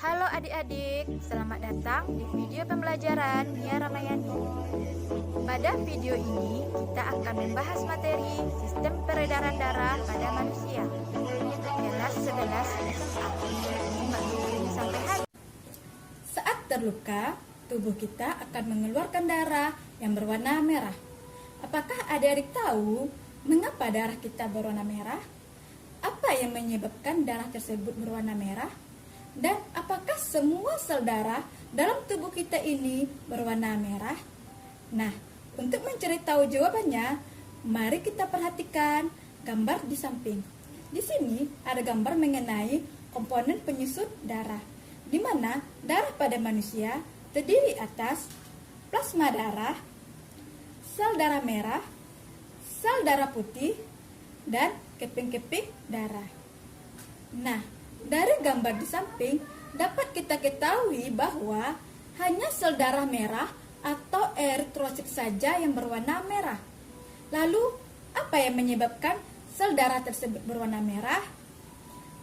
Halo adik-adik, selamat datang di video pembelajaran Nia Ramayani. Pada video ini, kita akan membahas materi sistem peredaran darah pada manusia. Kelas 11 SMA. Sampai hari. Saat terluka, tubuh kita akan mengeluarkan darah yang berwarna merah. Apakah adik-adik tahu mengapa darah kita berwarna merah? Apa yang menyebabkan darah tersebut berwarna merah? Dan apakah semua sel darah dalam tubuh kita ini berwarna merah? Nah, untuk mencari tahu jawabannya, mari kita perhatikan gambar di samping. Di sini ada gambar mengenai komponen penyusun darah, di mana darah pada manusia terdiri atas plasma darah, sel darah merah, sel darah putih, dan keping-keping darah. Nah, dari gambar di samping dapat kita ketahui bahwa hanya sel darah merah atau eritrosit saja yang berwarna merah. Lalu, apa yang menyebabkan sel darah tersebut berwarna merah?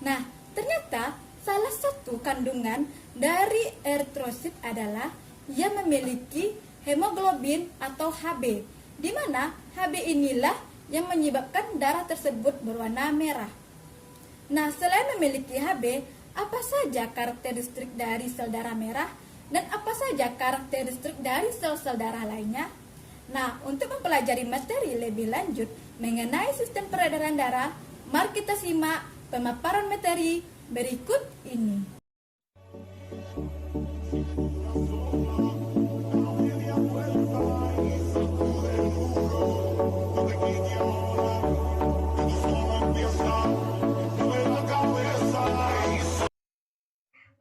Nah, ternyata salah satu kandungan dari eritrosit adalah ia memiliki hemoglobin atau Hb, di mana Hb inilah yang menyebabkan darah tersebut berwarna merah. Nah, selain memiliki Hb, apa saja karakteristik dari sel darah merah dan apa saja karakteristik dari sel-sel darah lainnya? Nah, untuk mempelajari materi lebih lanjut mengenai sistem peredaran darah, mari kita simak pemaparan materi berikut ini.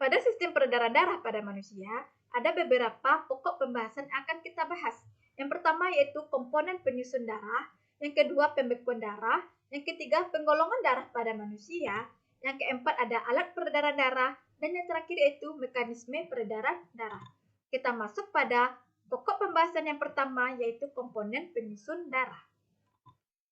Pada sistem peredaran darah pada manusia, ada beberapa pokok pembahasan yang akan kita bahas. Yang pertama yaitu komponen penyusun darah, yang kedua pembekuan darah, yang ketiga penggolongan darah pada manusia, yang keempat ada alat peredaran darah, dan yang terakhir yaitu mekanisme peredaran darah. Kita masuk pada pokok pembahasan yang pertama yaitu komponen penyusun darah.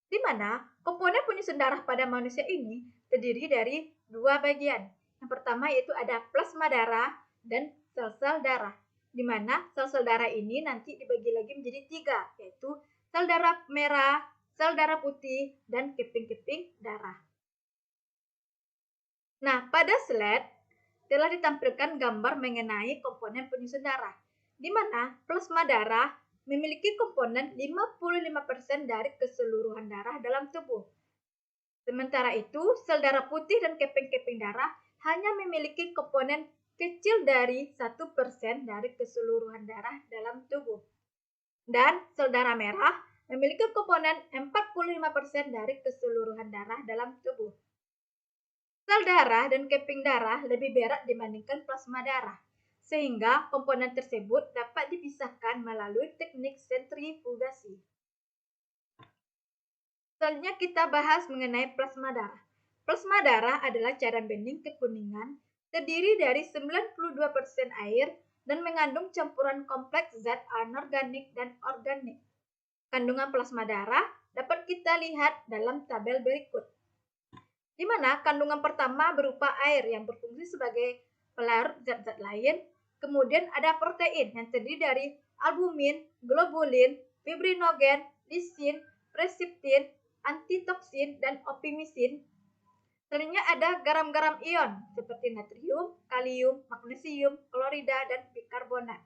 Di mana komponen penyusun darah pada manusia ini terdiri dari dua bagian. Yang pertama yaitu ada plasma darah dan sel-sel darah, di mana sel-sel darah ini nanti dibagi lagi menjadi tiga, yaitu sel darah merah, sel darah putih, dan keping-keping darah. Nah, pada slide telah ditampilkan gambar mengenai komponen penyusun darah, di mana plasma darah memiliki komponen 55% dari keseluruhan darah dalam tubuh. Sementara itu, sel darah putih dan keping-keping darah hanya memiliki komponen kecil dari 1% dari keseluruhan darah dalam tubuh. Dan sel darah merah memiliki komponen 45% dari keseluruhan darah dalam tubuh. Sel darah dan keping darah lebih berat dibandingkan plasma darah, sehingga komponen tersebut dapat dipisahkan melalui teknik sentrifugasi. Selanjutnya kita bahas mengenai plasma darah. Plasma darah adalah cairan bening kekuningan, terdiri dari 92% air dan mengandung campuran kompleks zat anorganik dan organik. Kandungan plasma darah dapat kita lihat dalam tabel berikut, di mana kandungan pertama berupa air yang berfungsi sebagai pelarut zat-zat lain, kemudian ada protein yang terdiri dari albumin, globulin, fibrinogen, lisin, presiptin, antitoksin, dan opimisin. Selanjutnya ada garam-garam ion seperti natrium, kalium, magnesium, klorida, dan bikarbonat.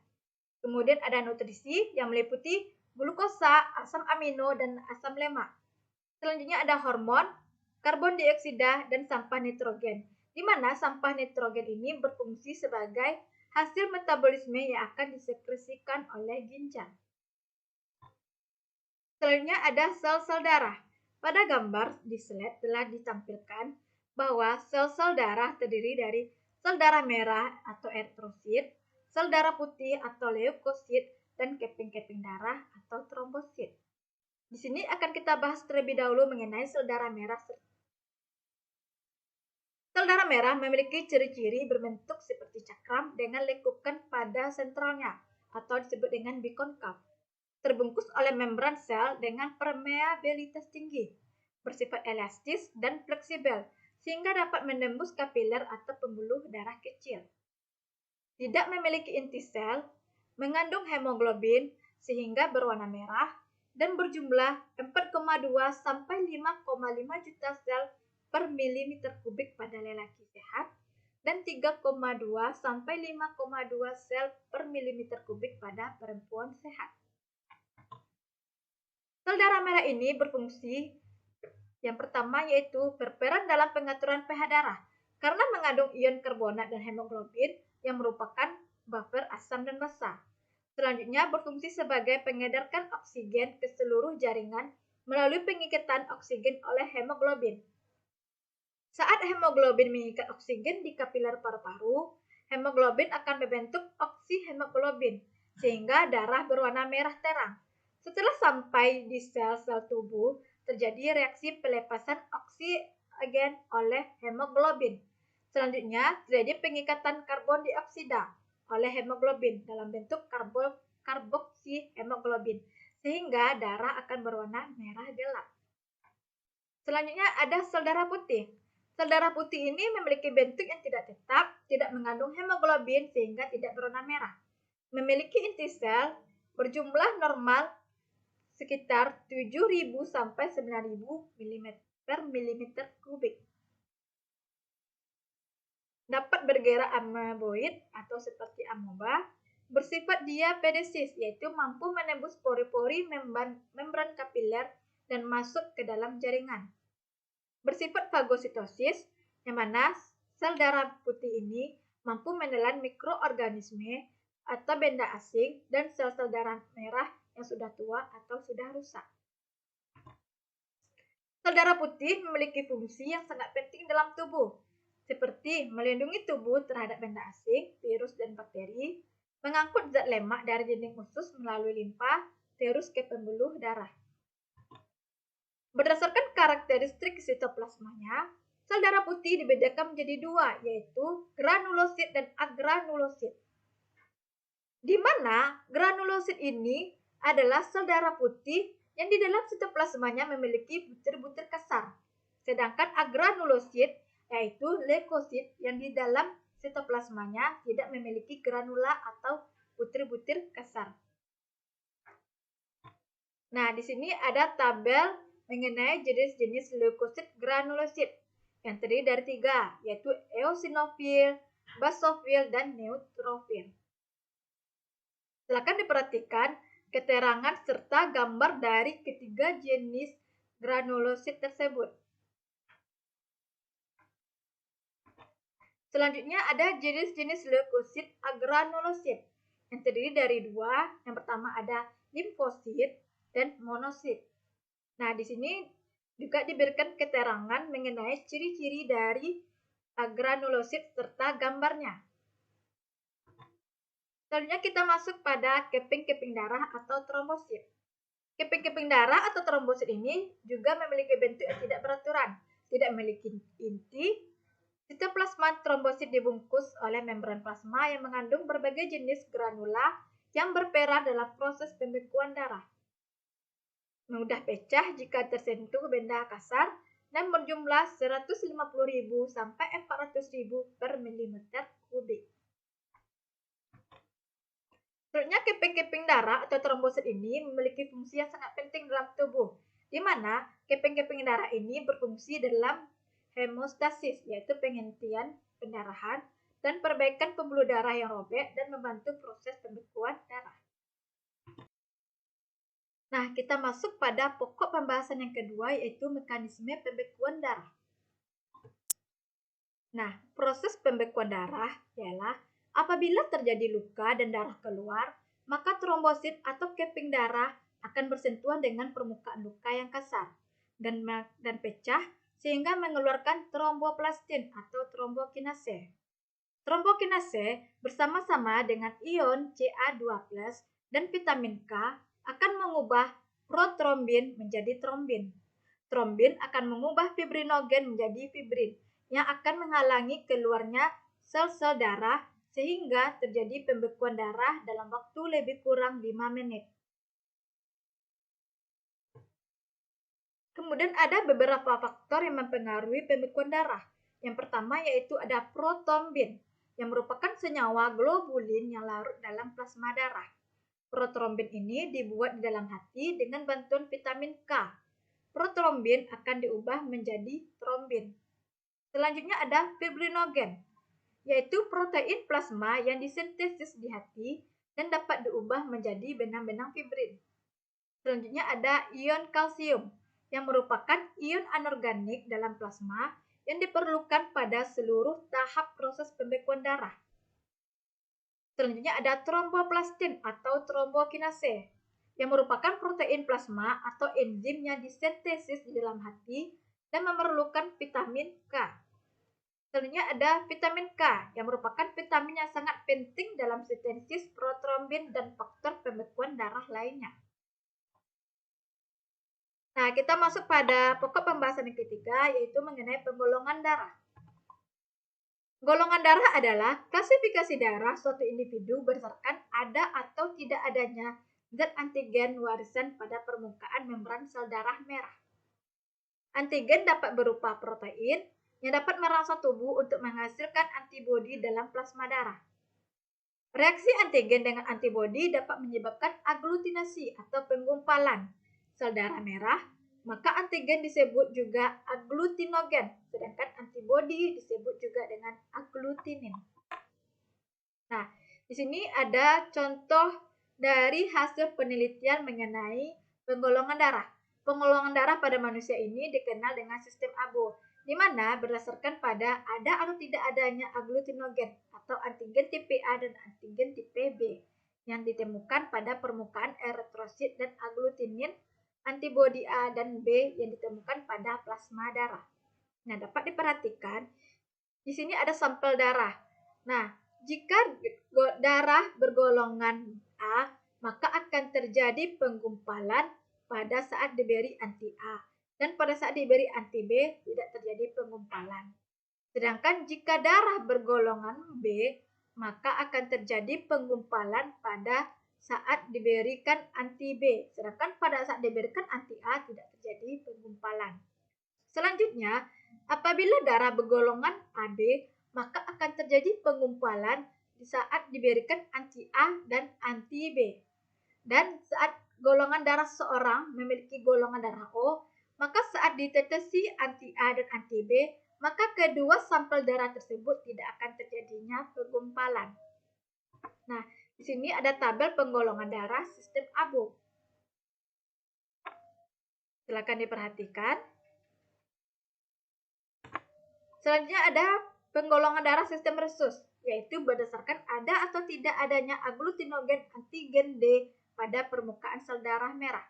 Kemudian ada nutrisi yang meliputi glukosa, asam amino, dan asam lemak. Selanjutnya ada hormon, karbon dioksida, dan sampah nitrogen, di mana sampah nitrogen ini berfungsi sebagai hasil metabolisme yang akan disekresikan oleh ginjal. Selanjutnya ada sel-sel darah. Pada gambar di slide telah ditampilkan bahwa sel-sel darah terdiri dari sel darah merah atau eritrosit, sel darah putih atau leukosit, dan keping-keping darah atau trombosit. Di sini akan kita bahas terlebih dahulu mengenai sel darah merah. Sel darah merah memiliki ciri-ciri berbentuk seperti cakram dengan lekukan pada sentralnya atau disebut dengan bikonkav. Terbungkus oleh membran sel dengan permeabilitas tinggi, bersifat elastis dan fleksibel, sehingga dapat menembus kapiler atau pembuluh darah kecil. tidak memiliki inti sel, mengandung hemoglobin sehingga berwarna merah, dan berjumlah 4,2 sampai 5,5 juta sel per milimeter kubik pada lelaki sehat dan 3,2 sampai 5,2 sel per milimeter kubik pada perempuan sehat. Sel darah merah ini berfungsi yang pertama yaitu berperan dalam pengaturan pH darah karena mengandung ion karbonat dan hemoglobin yang merupakan buffer asam dan basa. Selanjutnya berfungsi sebagai pengedarkan oksigen ke seluruh jaringan melalui pengikatan oksigen oleh hemoglobin. Saat hemoglobin mengikat oksigen di kapiler paru-paru, hemoglobin akan membentuk oksihemoglobin sehingga darah berwarna merah terang. Setelah sampai di sel-sel tubuh, terjadi reaksi pelepasan oksigen oleh hemoglobin. Selanjutnya, terjadi pengikatan karbon dioksida oleh hemoglobin dalam bentuk karboksihemoglobin, sehingga darah akan berwarna merah gelap. Selanjutnya ada sel darah putih. Sel darah putih ini memiliki bentuk yang tidak tetap, tidak mengandung hemoglobin sehingga tidak berwarna merah. Memiliki inti sel berjumlah normal sekitar 7.000 sampai 9.000 mm per milimeter kubik. Dapat bergerak ameboid atau seperti amoeba, bersifat diapedesis, yaitu mampu menembus pori-pori membran kapiler dan masuk ke dalam jaringan. Bersifat fagositosis, yang mana sel darah putih ini mampu menelan mikroorganisme atau benda asing dan sel-sel darah merah yang sudah tua atau sudah rusak. Sel darah putih memiliki fungsi yang sangat penting dalam tubuh, seperti melindungi tubuh terhadap benda asing, virus, dan bakteri, mengangkut zat lemak dari dinding usus melalui limpa, terus ke pembuluh darah. Berdasarkan karakteristik sitoplasmanya, sel darah putih dibedakan menjadi dua, yaitu granulosit dan agranulosit. Di mana granulosit ini adalah sel darah putih yang di dalam sitoplasmanya memiliki butir-butir kasar. Sedangkan agranulosit yaitu leukosit yang di dalam sitoplasmanya tidak memiliki granula atau butir-butir kasar. Nah, di sini ada tabel mengenai jenis-jenis leukosit granulosit yang terdiri dari 3, yaitu eosinofil, basofil, dan neutrofil. Silakan diperhatikan keterangan serta gambar dari ketiga jenis granulosit tersebut. Selanjutnya ada jenis-jenis leukosit agranulosit yang terdiri dari 2. Yang pertama ada limfosit dan monosit. Nah, di sini juga diberikan keterangan mengenai ciri-ciri dari agranulosit serta gambarnya. Selanjutnya kita masuk pada keping-keping darah atau trombosit. Keping-keping darah atau trombosit ini juga memiliki bentuk yang tidak beraturan, tidak memiliki inti. Sitoplasma trombosit dibungkus oleh membran plasma yang mengandung berbagai jenis granula yang berperan dalam proses pembekuan darah. Mudah pecah jika tersentuh benda kasar dan berjumlah 150.000 sampai 400.000 per milimeter kubik. Selanjutnya, keping-keping darah atau trombosit ini memiliki fungsi yang sangat penting dalam tubuh, di mana keping-keping darah ini berfungsi dalam hemostasis, yaitu penghentian pendarahan dan perbaikan pembuluh darah yang robek dan membantu proses pembekuan darah. Nah, kita masuk pada pokok pembahasan yang kedua, yaitu mekanisme pembekuan darah. Nah, proses pembekuan darah ialah apabila terjadi luka dan darah keluar, maka trombosit atau keping darah akan bersentuhan dengan permukaan luka yang kasar dan pecah sehingga mengeluarkan tromboplastin atau trombokinase. Trombokinase bersama-sama dengan ion Ca2+ dan vitamin K akan mengubah protrombin menjadi trombin. Trombin akan mengubah fibrinogen menjadi fibrin yang akan menghalangi keluarnya sel-sel darah sehingga terjadi pembekuan darah dalam waktu lebih kurang 5 menit. Kemudian ada beberapa faktor yang mempengaruhi pembekuan darah. Yang pertama yaitu ada protrombin. yang merupakan senyawa globulin yang larut dalam plasma darah. Protrombin ini dibuat di dalam hati dengan bantuan vitamin K. Protrombin akan diubah menjadi trombin. Selanjutnya ada fibrinogen, yaitu protein plasma yang disintesis di hati dan dapat diubah menjadi benang-benang fibrin. Selanjutnya ada ion kalsium, yang merupakan ion anorganik dalam plasma yang diperlukan pada seluruh tahap proses pembekuan darah. Selanjutnya ada tromboplastin atau trombokinase, yang merupakan protein plasma atau enzim yang disintesis di dalam hati dan memerlukan vitamin K. Selanjutnya ada vitamin K, yang merupakan vitamin yang sangat penting dalam sintesis protrombin dan faktor pembekuan darah lainnya. Nah, kita masuk pada pokok pembahasan yang ketiga, yaitu mengenai penggolongan darah. Golongan darah adalah klasifikasi darah suatu individu berdasarkan ada atau tidak adanya zat antigen warisan pada permukaan membran sel darah merah. Antigen dapat berupa protein yang dapat merangsang tubuh untuk menghasilkan antibodi dalam plasma darah. Reaksi antigen dengan antibodi dapat menyebabkan aglutinasi atau penggumpalan sel darah merah, maka antigen disebut juga agglutinogen, sedangkan antibodi disebut juga dengan agglutinin. Nah, di sini ada contoh dari hasil penelitian mengenai penggolongan darah. Penggolongan darah pada manusia ini dikenal dengan sistem ABO, di mana berdasarkan pada ada atau tidak adanya agglutinogen atau antigen tipe A dan antigen tipe B yang ditemukan pada permukaan eritrosit dan agglutinin antibodi A dan B yang ditemukan pada plasma darah. Nah, dapat diperhatikan di sini ada sampel darah. Nah, jika darah bergolongan A, maka akan terjadi penggumpalan pada saat diberi anti A, dan pada saat diberi anti B tidak terjadi penggumpalan. Sedangkan jika darah bergolongan B, maka akan terjadi penggumpalan pada saat diberikan anti B, sedangkan pada saat diberikan anti A tidak terjadi penggumpalan. Selanjutnya, apabila darah bergolongan AB, maka akan terjadi penggumpalan di saat diberikan anti A dan anti B. Dan saat golongan darah seseorang memiliki golongan darah O, maka saat ditetesi anti A dan anti B, maka kedua sampel darah tersebut tidak akan terjadinya penggumpalan. Nah, di sini ada tabel penggolongan darah sistem ABO. Silakan diperhatikan. Selanjutnya ada penggolongan darah sistem resus, yaitu berdasarkan ada atau tidak adanya agglutinogen antigen D pada permukaan sel darah merah.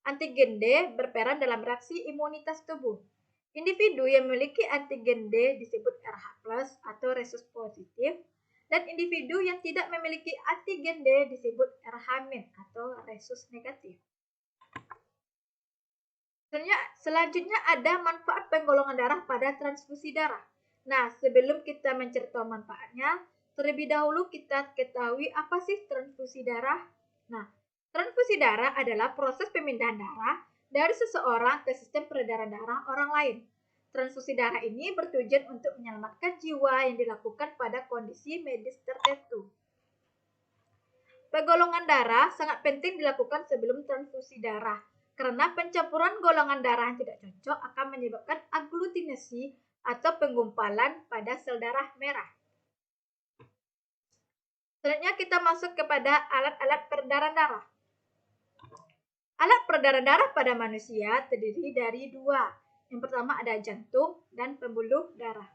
Antigen D berperan dalam reaksi imunitas tubuh. Individu yang memiliki antigen D disebut Rh+ atau resus positif, dan individu yang tidak memiliki antigen D disebut Rh- atau resus negatif. Selanjutnya ada manfaat penggolongan darah pada transfusi darah. Nah, sebelum kita menceritakan manfaatnya, terlebih dahulu kita ketahui apa sih transfusi darah. Nah, transfusi darah adalah proses pemindahan darah dari seseorang ke sistem peredaran darah orang lain. Transfusi darah ini bertujuan untuk menyelamatkan jiwa yang dilakukan pada kondisi medis tertentu. Penggolongan darah sangat penting dilakukan sebelum transfusi darah, karena pencampuran golongan darah yang tidak cocok akan menyebabkan agglutinasi atau penggumpalan pada sel darah merah. Selanjutnya kita masuk kepada alat-alat peredaran darah. Alat peredaran darah pada manusia terdiri dari dua. Yang pertama ada jantung dan pembuluh darah.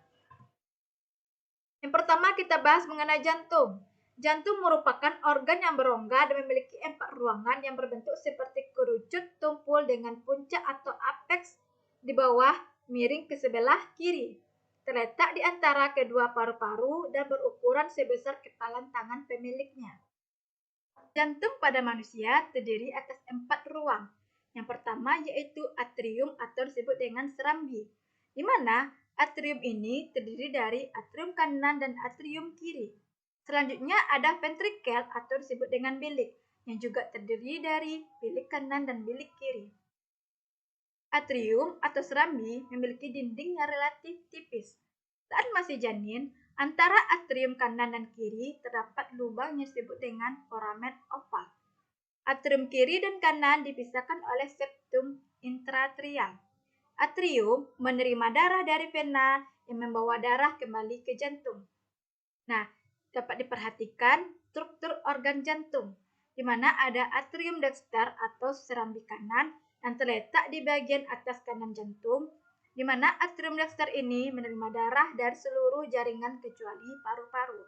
Yang pertama kita bahas mengenai jantung. Jantung merupakan organ yang berongga dan memiliki 4 ruangan yang berbentuk seperti kerucut tumpul dengan puncak atau apeks di bawah miring ke sebelah kiri. Terletak di antara kedua paru-paru dan berukuran sebesar kepalan tangan pemiliknya. Jantung pada manusia terdiri atas 4 ruang. Yang pertama yaitu atrium atau disebut dengan serambi, di mana atrium ini terdiri dari atrium kanan dan atrium kiri. Selanjutnya ada ventrikel atau disebut dengan bilik, yang juga terdiri dari bilik kanan dan bilik kiri. Atrium atau serambi memiliki dinding yang relatif tipis. Saat masih janin, Antara atrium kanan dan kiri terdapat lubang yang disebut dengan foramen oval. Atrium kiri dan kanan dipisahkan oleh septum intratrial. Atrium menerima darah dari vena yang membawa darah kembali ke jantung. Nah, dapat diperhatikan struktur organ jantung, di mana ada atrium dexter atau serambi kanan yang terletak di bagian atas kanan jantung, di mana atrium dexter ini menerima darah dari seluruh jaringan kecuali paru-paru.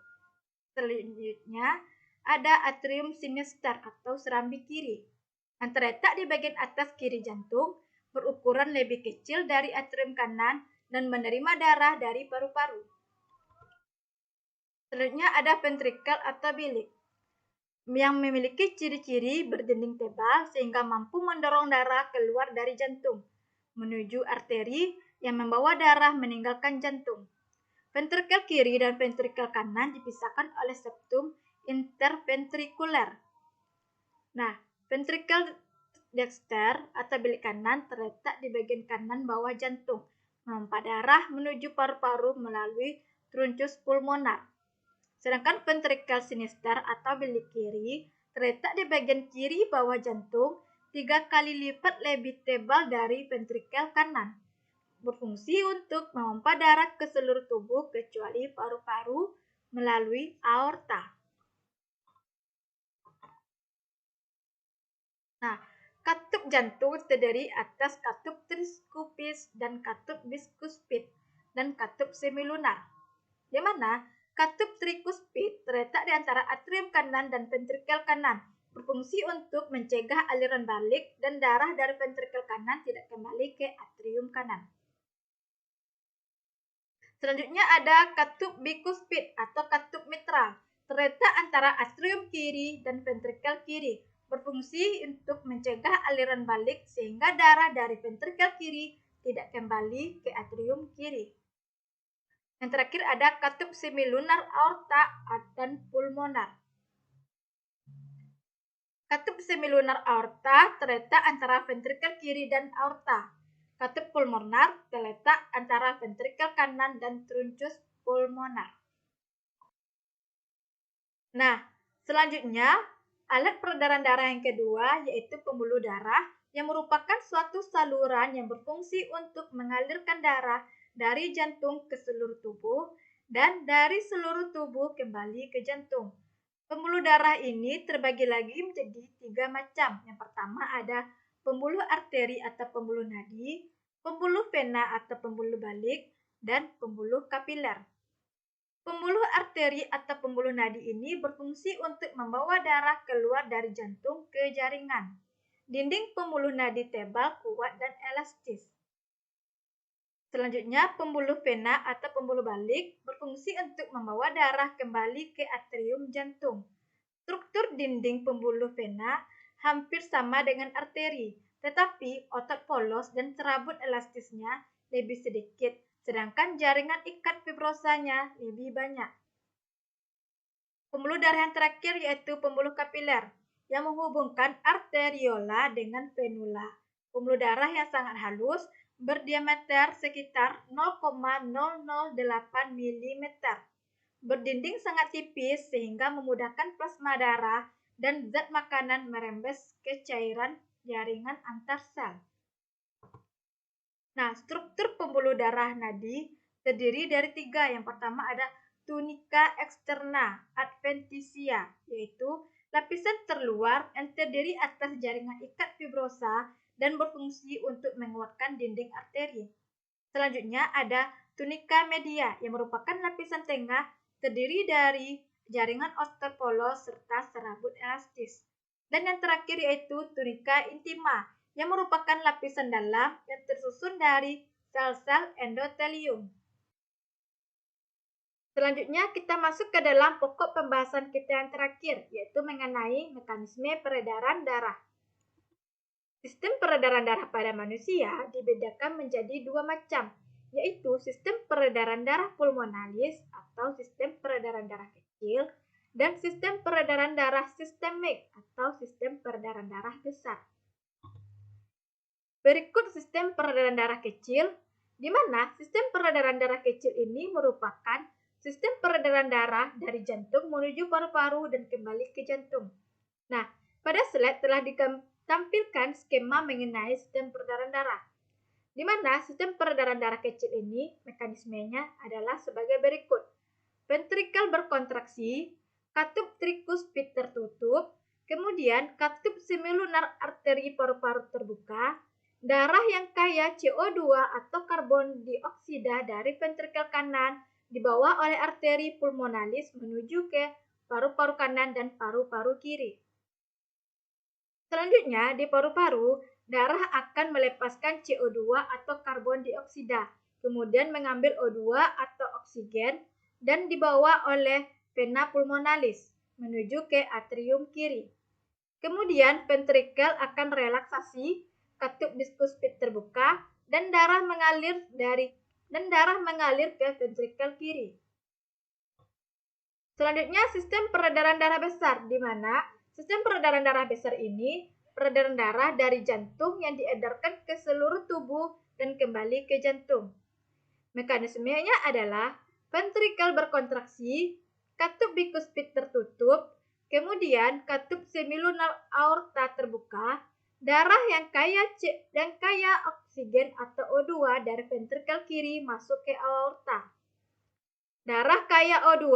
Selanjutnya, ada atrium sinister atau serambi kiri, yang terletak di bagian atas kiri jantung, berukuran lebih kecil dari atrium kanan dan menerima darah dari paru-paru. Selanjutnya ada ventrikel atau bilik, yang memiliki ciri-ciri berdinding tebal sehingga mampu mendorong darah keluar dari jantung menuju arteri yang membawa darah meninggalkan jantung. Ventrikel kiri dan ventrikel kanan dipisahkan oleh septum interventrikuler. Nah, ventrikel dexter atau bilik kanan terletak di bagian kanan bawah jantung, memompa darah menuju paru-paru melalui truncus pulmonar. Sedangkan ventrikel sinister atau bilik kiri terletak di bagian kiri bawah jantung, 3 kali lipat lebih tebal dari ventrikel kanan. Berfungsi untuk memompa darah ke seluruh tubuh kecuali paru-paru melalui aorta. Nah, katup jantung terdiri atas katup tricuspid dan katup bicuspid dan katup semilunar. Di mana katup tricuspid terletak di antara atrium kanan dan ventrikel kanan, berfungsi untuk mencegah aliran balik dan darah dari ventrikel kanan tidak kembali ke atrium kanan. Selanjutnya ada katup bicuspid atau katup mitral, terletak antara atrium kiri dan ventrikel kiri, berfungsi untuk mencegah aliran balik sehingga darah dari ventrikel kiri tidak kembali ke atrium kiri. Yang terakhir ada katup semilunar aorta dan pulmonar. Katup semilunar aorta terletak antara ventrikel kiri dan aorta. Katup pulmonar terletak antara ventrikel kanan dan truncus pulmonar. Nah, selanjutnya alat peredaran darah yang kedua yaitu pembuluh darah yang merupakan suatu saluran yang berfungsi untuk mengalirkan darah dari jantung ke seluruh tubuh dan dari seluruh tubuh kembali ke jantung. Pembuluh darah ini terbagi lagi menjadi 3 macam. Yang pertama ada pembuluh arteri atau pembuluh nadi, pembuluh vena atau pembuluh balik, dan pembuluh kapiler. Pembuluh arteri atau pembuluh nadi ini berfungsi untuk membawa darah keluar dari jantung ke jaringan. Dinding pembuluh nadi tebal, kuat, dan elastis. Selanjutnya, pembuluh vena atau pembuluh balik berfungsi untuk membawa darah kembali ke atrium jantung. Struktur dinding pembuluh vena hampir sama dengan arteri, tetapi otot polos dan serabut elastisnya lebih sedikit, sedangkan jaringan ikat fibrosanya lebih banyak. Pembuluh darah yang terakhir yaitu pembuluh kapiler, yang menghubungkan arteriola dengan venula. Pembuluh darah yang sangat halus, berdiameter sekitar 0,008 mm. Berdinding sangat tipis sehingga memudahkan plasma darah dan zat makanan merembes ke cairan jaringan antar sel. Nah, struktur pembuluh darah nadi terdiri dari 3. Yang pertama ada tunica externa adventitia, yaitu lapisan terluar yang terdiri atas jaringan ikat fibrosa dan berfungsi untuk menguatkan dinding arteri. Selanjutnya ada tunica media yang merupakan lapisan tengah terdiri dari jaringan osteopolos serta serabut elastis. Dan yang terakhir yaitu tunica intima yang merupakan lapisan dalam yang tersusun dari sel-sel endotelium. Selanjutnya kita masuk ke dalam pokok pembahasan kita yang terakhir, yaitu mengenai mekanisme peredaran darah. Sistem peredaran darah pada manusia dibedakan menjadi 2 macam, yaitu sistem peredaran darah pulmonalis atau sistem peredaran darah kecil dan sistem peredaran darah sistemik atau sistem peredaran darah besar. Berikut sistem peredaran darah kecil, di mana sistem peredaran darah kecil ini merupakan sistem peredaran darah dari jantung menuju paru-paru dan kembali ke jantung. Nah, pada slide telah ditampilkan skema mengenai sistem peredaran darah, di mana sistem peredaran darah kecil ini mekanismenya adalah sebagai berikut. Ventrikel berkontraksi, katup trikuspid tertutup, kemudian katup semilunar arteri paru-paru terbuka, darah yang kaya CO2 atau karbon dioksida dari ventrikel kanan dibawa oleh arteri pulmonalis menuju ke paru-paru kanan dan paru-paru kiri. Selanjutnya, di paru-paru, darah akan melepaskan CO2 atau karbon dioksida, kemudian mengambil O2 atau oksigen dan dibawa oleh vena pulmonalis menuju ke atrium kiri. Kemudian ventrikel akan relaksasi, katup diskuspid terbuka, dan darah mengalir ke ventrikel kiri. Selanjutnya, sistem peredaran darah besar, di mana sistem peredaran darah besar ini peredaran darah dari jantung yang diedarkan ke seluruh tubuh dan kembali ke jantung. Mekanismenya adalah ventrikel berkontraksi, katup bikuspid tertutup, kemudian katup semilunar aorta terbuka, darah yang kaya oksigen atau O2 dari ventrikel kiri masuk ke aorta. Darah kaya O2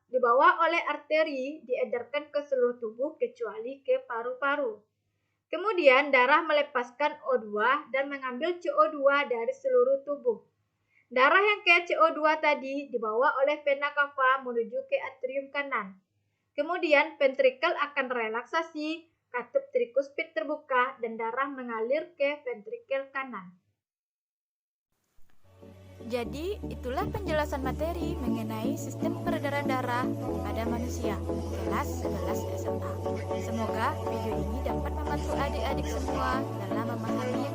dibawa oleh arteri diedarkan ke seluruh tubuh kecuali ke paru-paru. Kemudian darah melepaskan O2 dan mengambil CO2 dari seluruh tubuh. Darah yang kaya CO2 tadi dibawa oleh vena cava menuju ke atrium kanan. Kemudian ventrikel akan relaksasi, katup trikuspid terbuka, dan darah mengalir ke ventrikel kanan. Jadi, itulah penjelasan materi mengenai sistem peredaran darah pada manusia, kelas 11 SMA. Semoga video ini dapat membantu adik-adik semua dalam memahami